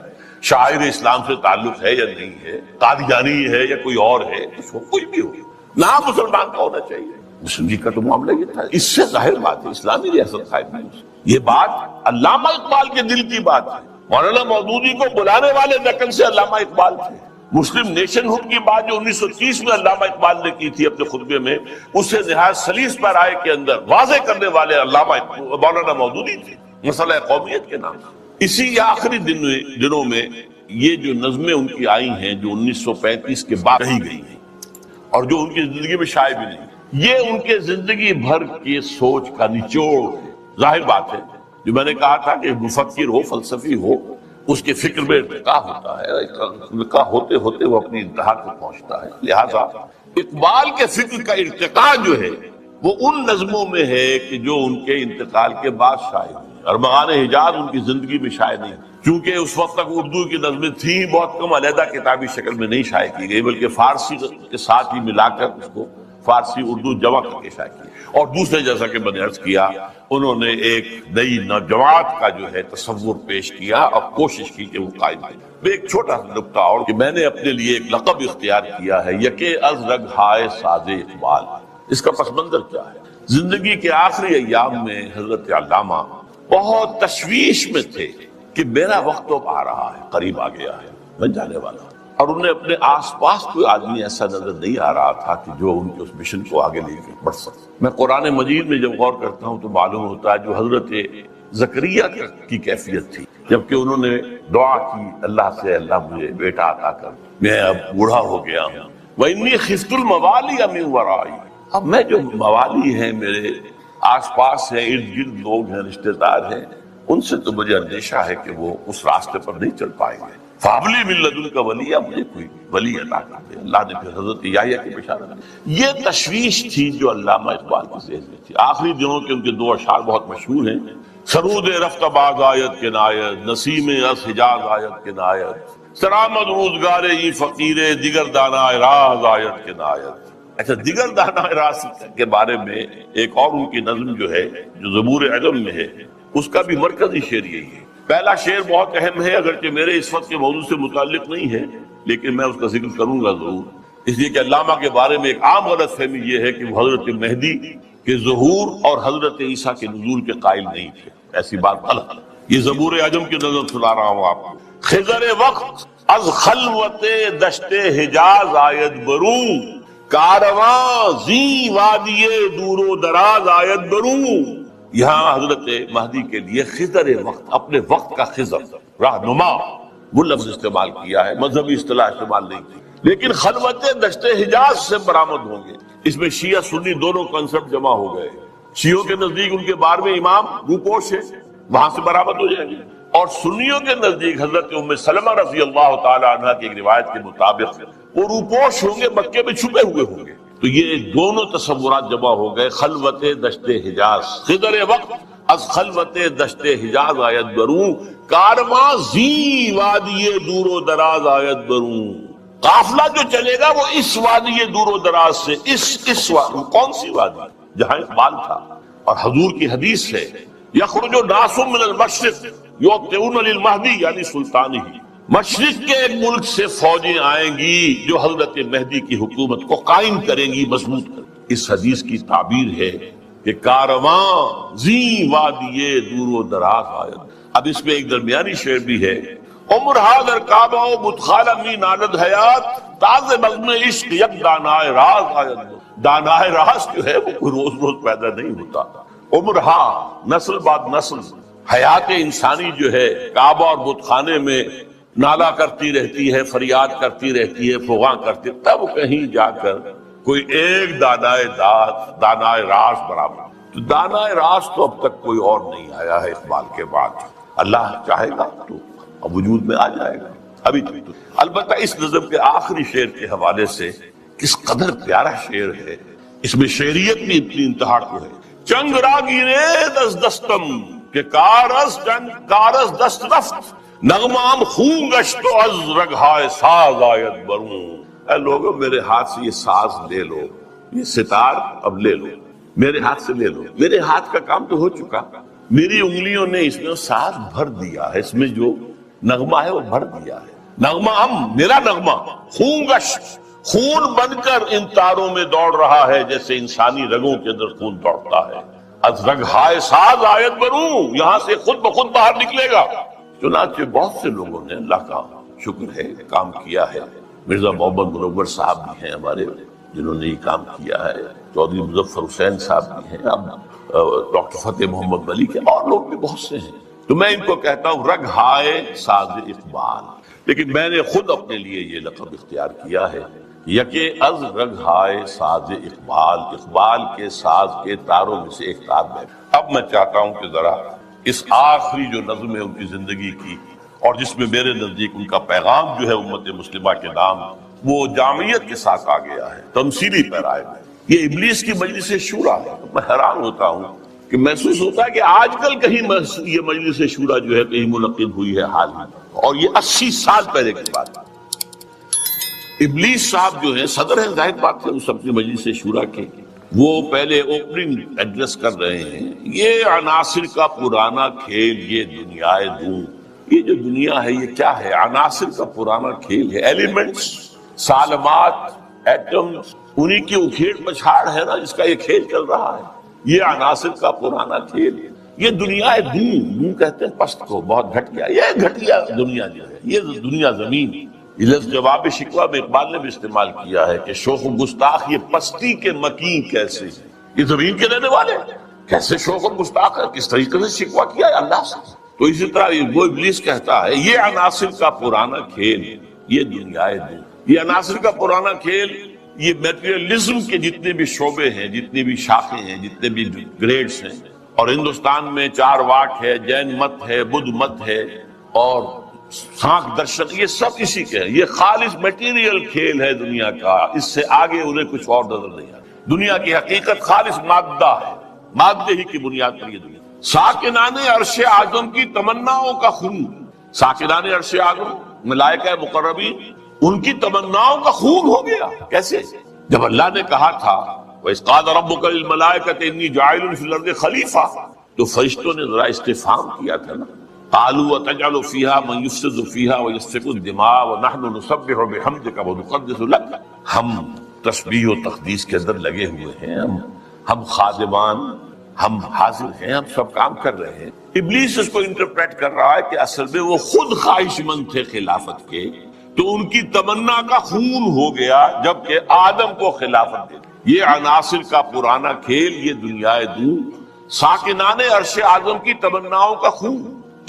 شاعر اسلام سے تعلق ہے یا نہیں ہے، قادیانی ہے یا کوئی اور ہے، کوئی بھی ہو، نام مسلمان کا ہونا چاہیے۔ مسلم لیگ کا تو معاملہ یہ تھا۔ اس سے ظاہر بات ہے اسلامی ریاست قائم ہوئی۔ یہ بات علامہ اقبال کے دل کی بات ہے۔ مولانا مودودی کو بلانے والے دکن سے علامہ اقبال تھے۔ مسلم نیشن ہوڈ کی بات جو 1930 میں علامہ اقبال نے کی تھی اپنے خطبے میں، اسے نہایت سلیس پیرائے کے اندر واضح کرنے والے علامہ مولانا مودودی تھے، مسئلہ قومیت کے نام۔ اسی آخری دنوں میں یہ جو نظمیں ان کی آئی ہیں جو 1935 کے بعد کہی گئی ہیں اور جو ان کی زندگی میں شائع بھی نہیں، یہ ان کے زندگی بھر کی سوچ کا نچوڑ ہے۔ ظاہر بات ہے جو میں نے کہا تھا کہ مفکر ہو، فلسفی ہو، اس کے فکر میں ارتقا ہوتا ہے، ارتقا ہوتے ہوتے وہ اپنی انتہا کو پہنچتا ہے۔ لہذا اقبال کے فکر کا ارتقا جو ہے وہ ان نظموں میں ہے کہ جو ان کے انتقال کے بعد شائع ہوئی۔ ارمغان حجاز ان کی زندگی میں شائع نہیں، کیونکہ اس وقت تک اردو کی نظمیں تھیں بہت کم، علیحدہ کتابی شکل میں نہیں شائع کی گئی، بلکہ فارسی کے ساتھ ہی ملا کر اس کو فارسی اردو جمع کر کے شائع کی۔ اور دوسرے جیسا کہ میں نے عرض کیا، انہوں نے ایک نئی نوجوان کا جو ہے تصور پیش کیا اور کوشش کی کہ وہ قائم کرے۔ میں ایک چھوٹا سا نکتہ اور کہ میں نے اپنے لیے ایک لقب اختیار کیا ہے، یکے از رگ ہائے ساز اقبال۔ اس کا پس منظر کیا ہے؟ زندگی کے آخری ایام میں حضرت علامہ بہت تشویش میں تھے کہ میرا وقت اب آ رہا ہے، قریب آ گیا ہے، میں جانے والا ہوں، اور انہیں اپنے آس پاس کوئی آدمی ایسا نظر نہیں آ رہا تھا کہ جو ان کے اس مشن کو آگے لے کے بڑھ سکے۔ میں قرآن مجید میں جب غور کرتا ہوں تو معلوم ہوتا ہے جو حضرت زکریہ کی کیفیت تھی جبکہ انہوں نے دعا کی اللہ سے، اللہ مجھے بیٹا عطا کر، میں اب بوڑھا ہو گیا ہوں، وَإِنِّي خِفْتُ الْمَوَالِيَ مِنْ وَرَائِي، اب میں جو موالي ہیں، میرے آس پاس ہیں، ارد گرد لوگ ہیں، رشتہ دار ہیں، ان سے تو مجھے اندیشہ ہے کہ وہ اس راستے پر نہیں چل پائیں گے۔ فَهَبْ لِي مِن لَدُنْكَ وَلِيًّا، مجھے کوئی ولی عطا کر دے۔ اللہ نے پھر حضرت یحییٰ کی بشارت دی۔ یہ تشویش تھی جو علامہ اقبال کی ذہن میں تھی۔ آخری دنوں کے ان کے 2 اشعار بہت مشہور ہیں، سرود رفت باز آیت کے نایت، نسیم از حجاز آیت کے نایت، سرآمد روزگار ای فقیر دیگر دانا راز آیت کے نایت۔ اچھا، دیگر دانا راز کے بارے میں ایک اور ان کی نظم جو ہے جو زبور عجم میں ہے، اس کا بھی مرکزی شعر یہی ہے۔ پہلا شعر بہت اہم ہے، اگرچہ میرے اس وقت کے موضوع سے متعلق نہیں ہے، لیکن میں اس کا ذکر کروں گا ضرور، اس لیے کہ علامہ کے بارے میں ایک عام غلط فہمی یہ ہے کہ وہ حضرت مہدی کے ظہور اور حضرت عیسیٰ کے نزول کے قائل نہیں تھے۔ ایسی بات غلط ہے۔ یہ زبور عجم کی نظر سنا رہا ہوں آپ کو۔ خضر وقت از خلوت دشت حجاز آید برو، کارواں زی وادی دور و دراز آید برو۔ یہاں حضرت مہدی کے لیے خضر وقت، اپنے وقت کا خضر، رہنما، وہ لفظ استعمال کیا ہے، مذہبی اصطلاح استعمال نہیں کی، لیکن خلوت دشت حجاز سے برآمد ہوں گے۔ اس میں شیعہ سنی دونوں کنسپٹ جمع ہو گئے۔ شیعوں کے نزدیک ان کے 12ویں امام روپوش ہے، وہاں سے برآمد ہو جائیں گے، اور سنیوں کے نزدیک حضرت ام سلمہ رضی اللہ تعالی عنہ کی ایک روایت کے مطابق وہ روپوش ہوں گے، مکے میں چھپے ہوئے ہوں گے۔ تو یہ دونوں تصورات جمع ہو گئے، خلوت دشت حجاز، خضر وقت از خلوت دشت حجاز آیت بروں، کارواں زی وادی دور و دراز آیت بروں۔ قافلہ جو چلے گا وہ اس وادی دور و دراز سے، اس وادی، کون سی وادی؟ جہاں اقبال تھا، اور حضور کی حدیث ہے یخرج ناس من المشرق یوطئون للمہدی، یعنی سلطانی، مشرق کے ملک سے فوجیں آئیں گی جو حضرت مہدی کی حکومت کو قائم کریں گی، مضبوط کریں گی۔ اس حدیث کی تعبیر ہے کہ کارواں زی وادی دور و دراز آیت۔ اب اس میں ایک درمیانی شعر بھی ہے، عمر حاضر کعبہ و مدخال می نالد حیات، تاز بزم عشق یک دانائے راز آیت۔ دانائے راز جو ہے وہ کوئی روز روز پیدا نہیں ہوتا، عمر نسل بعد نسل، حیات انسانی جو ہے کعبہ اور بت خانے میں نالا کرتی رہتی ہے، فریاد کرتی رہتی ہے، فغاں کرتی، تب کہیں جا کر کوئی ایک دانائے راس برابر. تو دانائے راس تو اب تک کوئی اور نہیں آیا ہے اقبال کے بعد. اللہ چاہے گا تو اب وجود میں آ جائے گا. ابھی تو البتہ اس نظم کے آخری شعر کے حوالے سے کس قدر پیارا شعر ہے، اس میں شعریت بھی اتنی انتہا کو ہے. چنگ راگیرے دست دستم کہ کارز دست رفت، نغمام خون گشت و از رگہائے ساز آیت بروں. اے لوگوں میرے ہاتھ سے یہ ساز لے لو، یہ ستار اب لے لو، میرے ہاتھ سے لے لو. میرے ہاتھ کا کام تو ہو چکا، میری انگلیوں نے اس میں ساز بھر دیا ہے، اس میں جو نغمہ ہے وہ بھر دیا ہے. نغمہ میرا نغمہ خون گشت، خون بن کر ان تاروں میں دوڑ رہا ہے جیسے انسانی رگوں کے اندر خون دوڑتا ہے. از رگہائے ساز آیت بروں، یہاں سے خود بخود باہر نکلے گا. چنانچہ بہت سے لوگوں نے اللہ کا شکر ہے کام کیا ہے. مرزا محمد منور صاحب بھی ہیں ہمارے جنہوں نے یہ کام کیا ہے، چودھری مظفر حسین صاحب بھی ہیں، اب ڈاکٹر فتح محمد ملک ہیں، اور لوگ بھی بہت سے ہیں. تو میں ان کو کہتا ہوں رگہائے ساز اقبال. لیکن میں نے خود اپنے لیے یہ لقب اختیار کیا ہے، یکے از رگہائے ساز اقبال، اقبال کے ساز کے تاروں میں سے ایک تار میں. اب میں چاہتا ہوں کہ ذرا اس آخری جو نظم ہے ان کی زندگی کی، اور جس میں میرے نزدیک ان کا پیغام جو ہے امت مسلمہ کے نام، وہ جامعیت کے ساتھ آ گیا ہے تمثیلی پیرائے میں. یہ ابلیس کی مجلس شورا ہے. میں حیران ہوتا ہوں کہ محسوس ہوتا ہے کہ آج کل کہیں یہ مجلس شورا جو ہے کہیں منعقد ہوئی ہے حال ہی، اور یہ 80 سال پہلے کی بات ہے. ابلیس صاحب جو ہے صدر ہیں، ظاہر بات ہے اس اپنی مجلس شورا کے، وہ پہلے اوپننگ ایڈریس کر رہے ہیں. یہ عناصر کا پرانا کھیل، یہ دنیائے دوں. یہ جو دنیا ہے یہ کیا ہے؟ عناصر کا پرانا کھیل ہے. ایلیمنٹس، سالمات، ایٹمز، انہی کی اکھیڑ پچھاڑ ہے نا جس کا یہ کھیل چل رہا ہے. یہ عناصر کا پرانا کھیل ہے. یہ دنیا دوں کہتے ہیں پست کو، بہت گھٹیا. یہ گھٹیا دنیا جو ہے، یہ دنیا زمین. یہ لفظ جواب شکوہ میں اقبال نے بھی استعمال کیا ہے کہ شوخ و گستاخ یہ پستی کے مکین کیسے، یہ زمین کے رہنے والے کیسے شوخ و گستاخ ہے، کس طریقے سے شکوہ کیا ہے اللہ سے. تو اسی طرح وہ ابلیس کہتا ہے یہ عناصر کا پرانا کھیل، یہ دنیائے دوں. یہ عناصر کا پرانا کھیل، یہ میٹریلزم کے جتنے بھی شعبے ہیں، جتنے بھی شاخیں ہیں، جتنے بھی گریڈز ہیں، اور ہندوستان میں چار واک ہے، جین مت ہے، بدھ مت ہے، اور سانکھ درشن، یہ سب اسی کے ہیں. یہ خالص میٹیریل کھیل ہے دنیا کا. اس سے آگے انہیں کچھ اور نظر نہیں آتا. دنیا کی حقیقت خالص مادہ ہے، مادے ہی کی بنیاد پر یہ دنیا. ساکنان عرش اعظم کی تمناؤں کا خون، ساکنان عرش اعظم ملائکہ مقربین، ان کی تمناؤں کا خون ہو گیا. کیسے؟ جب اللہ نے کہا تھا وَإِذْ قَالَ رَبُّكَ لِلْمَلَائِكَةِ إِنِّي جَاعِلٌ فِي الْأَرْضِ خَلِيفَةً، تو فرشتوں نے ذرا استفہام کیا تھا نا. قالوا وتجعل فيها من يفسد فيها ويسفك الدماء ونحن نسبح بحمدك ونقدس لك. ہم تسبیح و تقدیس کے اندر لگے ہوئے ہیں، ہم خادمان، ہم حاضر ہیں، ہم سب کام کر رہے ہیں. ابلیس اس کو انٹرپریٹ کر رہا ہے کہ اصل میں وہ خود خواہش مند تھے خلافت کے، تو ان کی تمنا کا خون ہو گیا جبکہ آدم کو خلافت دے. یہ عناصر کا پرانا کھیل، یہ دنیائے دوں، ساکنان عرش اعظم کی تمناؤں کا خون.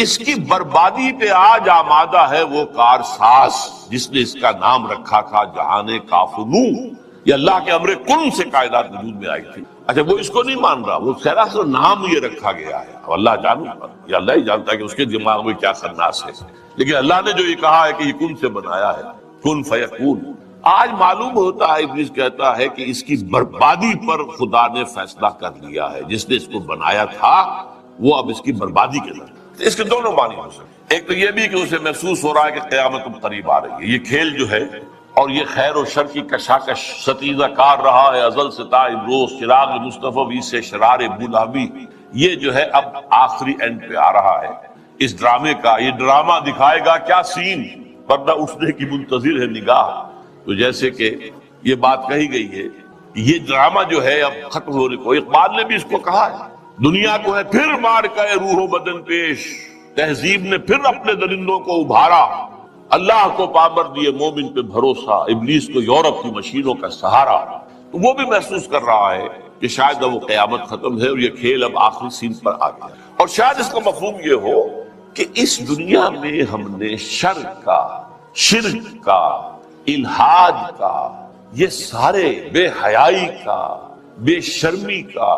اس کی بربادی پہ آج آمادہ ہے وہ کارساز جس نے اس کا نام رکھا تھا جہان کافنو. یہ اللہ کے امر کن سے کائنات وجود میں آئی تھی. اچھا وہ اس کو نہیں مان رہا، وہ سراسر نام یہ رکھا گیا ہے. اللہ جانتا، یہ اللہ ہی جانتا ہے کہ اس کے دماغ میں کیا خناس ہے. لیکن اللہ نے جو یہ کہا ہے کہ یہ کن سے بنایا ہے، کن فیکون. آج معلوم ہوتا ہے ابلیس کہتا ہے کہ اس کی بربادی پر خدا نے فیصلہ کر لیا ہے. جس نے اس کو بنایا تھا وہ اب اس کی بربادی کے اندر. اس کے دونوں معنی ہو سکتے. ایک تو یہ بھی کہ اسے محسوس ہو رہا ہے کہ قیامت قریب آ رہی ہے. یہ کھیل جو ہے اور یہ خیر و شر کی کشاکش ستیزہ کار رہا ہے ازل سے تا امروز، چراغ مصطفی سے شرار بلابی، یہ جو ہے اب آخری اینڈ پہ آ رہا ہے اس ڈرامے کا. یہ ڈرامہ دکھائے گا کیا سین، پردہ اٹھنے کی منتظر ہے نگاہ. تو جیسے کہ یہ بات کہی گئی ہے، یہ ڈرامہ جو ہے اب ختم ہونے کو، اقبال نے بھی اس کو کہا ہے. دنیا کو ہے پھر مار کا روح و بدن پیش، تہذیب نے پھر اپنے درندوں کو ابھارا. اللہ کو پابر دیے مومن پہ بھروسہ، ابلیس کو یورپ کی مشینوں کا سہارا. تو وہ بھی محسوس کر رہا ہے کہ شاید اب وہ قیامت ختم ہے اور یہ کھیل اب آخری سین پر آ گیا. اور شاید اس کا مفہوم یہ ہو کہ اس دنیا میں ہم نے شر کا، شرک کا، الحاد کا، یہ سارے بے حیائی کا، بے شرمی کا،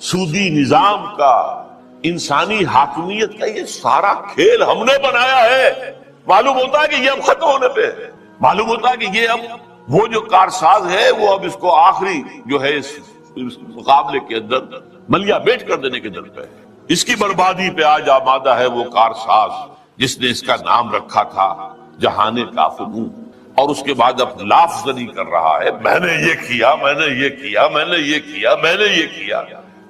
سودی نظام کا، انسانی حاکمیت کا، یہ سارا کھیل ہم نے بنایا ہے۔ معلوم ہوتا ہے کہ یہ اب ختم ہونے پہ ہے، معلوم ہوتا ہے کہ یہ اب وہ جو کارساز ہے وہ اب اس کو آخری جو ہے اس مقابلے کے اندر ملیا بیٹ کر دینے کے در پہ ہے۔ اس کی بربادی پہ آج آمادہ ہے وہ کارساز جس نے اس کا نام رکھا تھا جہان کافرون، اور اس کے بعد اب لافزنی کر رہا ہے، میں نے یہ کیا، میں نے یہ کیا، میں نے یہ کیا، میں نے یہ کیا۔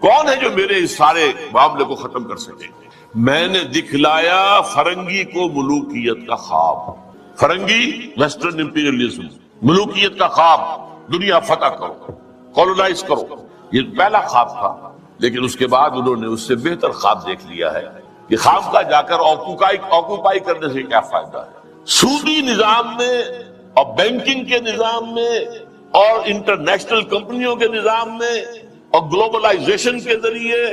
کون ہے جو میرے اس سارے معاملے کو ختم کر سکے؟ میں نے دکھلایا فرنگی کو ملوکیت کا خواب، فرنگی ویسٹرن امپیریلزم، ملوکیت کا خواب، دنیا فتح کرو، کولونائز کرو، یہ پہلا خواب تھا۔ لیکن اس کے بعد انہوں نے اس سے بہتر خواب دیکھ لیا ہے کہ خام کا جا کر آکوپائی کرنے سے کیا فائدہ ہے۔ سودی نظام میں اور بینکنگ کے نظام میں اور انٹرنیشنل کمپنیوں کے نظام میں اور گلوبلائزیشن کے ذریعے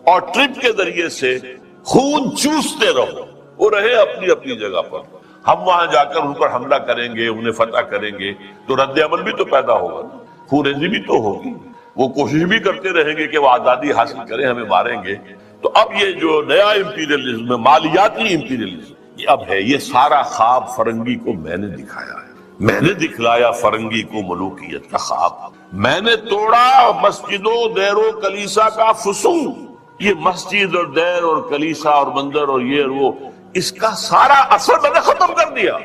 اور ٹرپ کے ذریعے سے خون چوستے رہو، وہ رہے اپنی اپنی جگہ پر، ہم وہاں جا کر ان پر حملہ کریں گے، انہیں فتح کریں گے تو رد عمل بھی تو پیدا ہوگا، خونریزی بھی تو ہوگی، وہ کوشش بھی کرتے رہیں گے کہ وہ آزادی حاصل کریں، ہمیں ماریں گے۔ تو اب یہ جو نیا امپیریلزم ہے، مالیاتی امپیریلزم، یہ اب ہے۔ یہ سارا خواب فرنگی کو میں نے دکھایا ہے، میں نے دکھلایا فرنگی کو ملوکیت کا خواب، میں نے توڑا مسجد و دیر و کلیسا کا فسون۔ یہ مسجد اور دیر اور کلیسا اور مندر اور یہ اور وہ، اس کا سارا اثر میں نے ختم کر دیا۔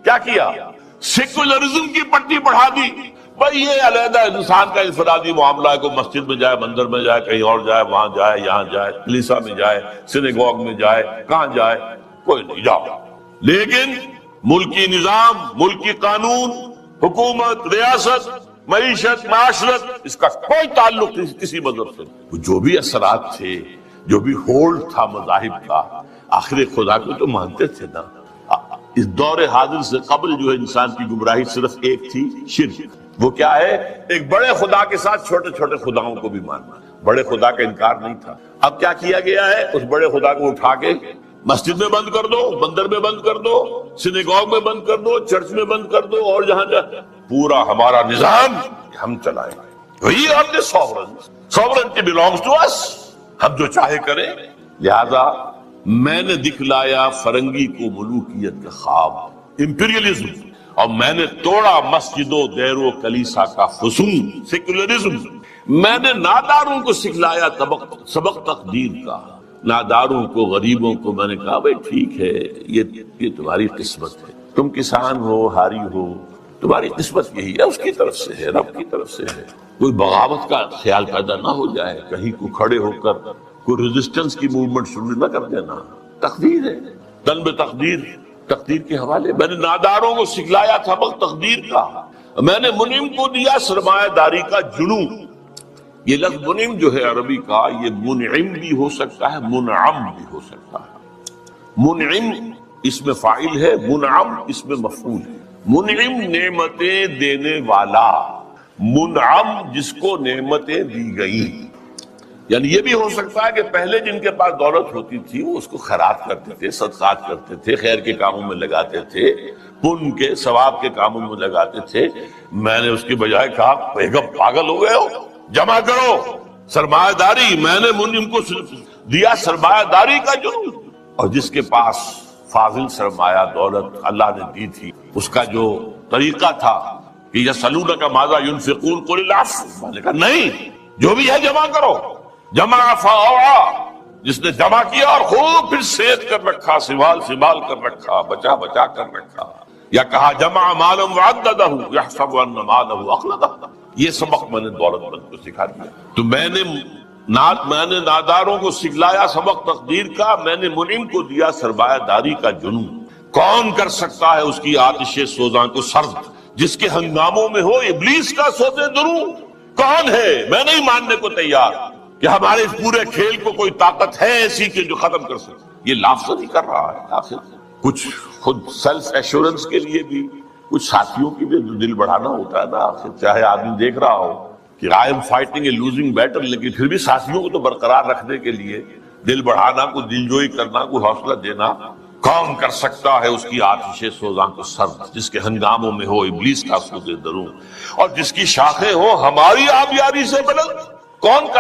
کیا کیا؟ سیکولرزم کی پٹی بڑھا دی۔ بھائی یہ علیحدہ انسان کا انفرادی معاملہ ہے، کوئی مسجد میں جائے، مندر میں جائے، کہیں اور جائے، وہاں جائے، یہاں جائے، کلیسا میں جائے، سینیگوگ میں جائے، کہاں جائے، کوئی نہیں، جاؤ۔ لیکن ملکی نظام، ملکی قانون، حکومت، ریاست، معیشت، معاشرت، اس کا کوئی تعلق کسی مذہب سے نہیں۔ جو بھی اثرات تھے، جو بھی ہولڈ تھا مذاہب کا، آخر خدا کو تو مانتے تھے نا۔ اس دور حاضر سے قبل جو ہے انسان کی گمراہی صرف ایک تھی، شرک۔ وہ کیا ہے؟ ایک بڑے خدا کے ساتھ چھوٹے چھوٹے خداؤں کو بھی ماننا۔ بڑے خدا کا انکار نہیں تھا۔ اب کیا کیا گیا ہے؟ اس بڑے خدا کو اٹھا کے مسجد میں بند کر دو، مندر میں بند کر دو، سینیگوگ میں بند کر دو، چرچ میں بند کر دو، اور جہاں جہاں پورا ہمارا نظام ہم چلائیں گے۔ وہی ہم نے سوورنٹی بلانگس ٹو اس، ہم جو چاہے کریں۔ لہذا میں نے دکھلایا فرنگی کو ملوکیت کا خواب، امپیریلزم، اور میں نے توڑا مسجد و دیر و کلیسا کا فسون، سیکولرزم۔ میں نے ناداروں کو سکھلایا سبق تقدیر کا، ناداروں کو، غریبوں کو میں نے کہا بھائی ٹھیک ہے، یہ تمہاری قسمت ہے، تم کسان ہو، ہاری ہو، تمہاری قسمت یہی ہے، اس کی طرف سے ہے، رب کی طرف سے ہے۔ کوئی بغاوت کا خیال پیدا نہ ہو جائے، کہیں کو کھڑے ہو کر کوئی ریزسٹنس کی موومنٹ شروع نہ کر دینا، تقدیر ہے، دن بے تقدیر، تقدیر کے حوالے۔ میں نے ناداروں کو سکھلایا سبق تقدیر کا، میں نے منعم کو دیا سرمایہ داری کا جنون۔ یہ لفظ منعم جو ہے عربی کا، یہ منعم بھی ہو سکتا ہے، منعم بھی ہو سکتا ہے۔ منعم اس میں فاعل ہے، منعم اس میں مفعول ہے۔ منعم نعمتیں دینے والا، منعم جس کو نعمتیں دی گئی۔ یعنی یہ بھی ہو سکتا ہے کہ پہلے جن کے پاس دولت ہوتی تھی وہ اس کو خیرات کرتے تھے، صدقات کرتے تھے، خیر کے کاموں میں لگاتے تھے، پن کے ثواب کے کاموں میں لگاتے تھے۔ میں نے اس کی بجائے کہا بیگم پاگل ہو گئے ہو، جمع کرو سرمایہ داری۔ میں نے منعم کو دیا سرمایہ داری کا جنون، اور جس کے پاس فاضل سرمایہ دولت اللہ نے دی تھی، اس کا جو طریقہ تھا کہ یسألونک ماذا ينفقون قل العفو، میں نے کہا نہیں، جو بھی ہے جمع کرو، جمع فاوعا، جس نے جمع کیا اور خوب پھر سیت کر رکھا، سنبھال کر رکھا، بچا کر رکھا، یا کہا جمع مالا وعددہ یحسب ان مالہ اخلدہ۔ یہ سبق میں نے دولت مند کو سکھا دیا۔ تو میں نے ناداروں کو سکھلایا سبق تقدیر کا، میں نے منعم کو دیا سرمایہ داری کا جنون۔ کون کر سکتا ہے اس کی آتش سوزاں کو سرد، جس کے ہنگاموں میں ہو ابلیس کا سوزے دروں؟ کون ہے؟ میں نہیں ماننے کو تیار کہ ہمارے اس پورے کھیل کو کوئی طاقت ہے ایسی کہ جو ختم کر سکے۔ یہ لافظ نہیں کر رہا ہے، آخر کچھ خود سیلف ایشورنس کے لیے بھی کچھ ساتھیوں کی بھی دل بڑھانا ہوتا ہے نا۔ آخر چاہے آدمی دیکھ رہا ہو کہ I am fighting a losing battle, لیکن پھر بھی ساتھیوں کو تو برقرار رکھنے کے لیے دل بڑھانا، کوئی دلجوئی کرنا، کوئی حوصلہ دینا کام کر سکتا ہے اس کی آتش سوزاں کو سرد، جس کے ہنگاموں میں ہو ابلیس کا سود دروں، اور جس کی شاخیں ہو ہماری آبیاری سے بلند، کون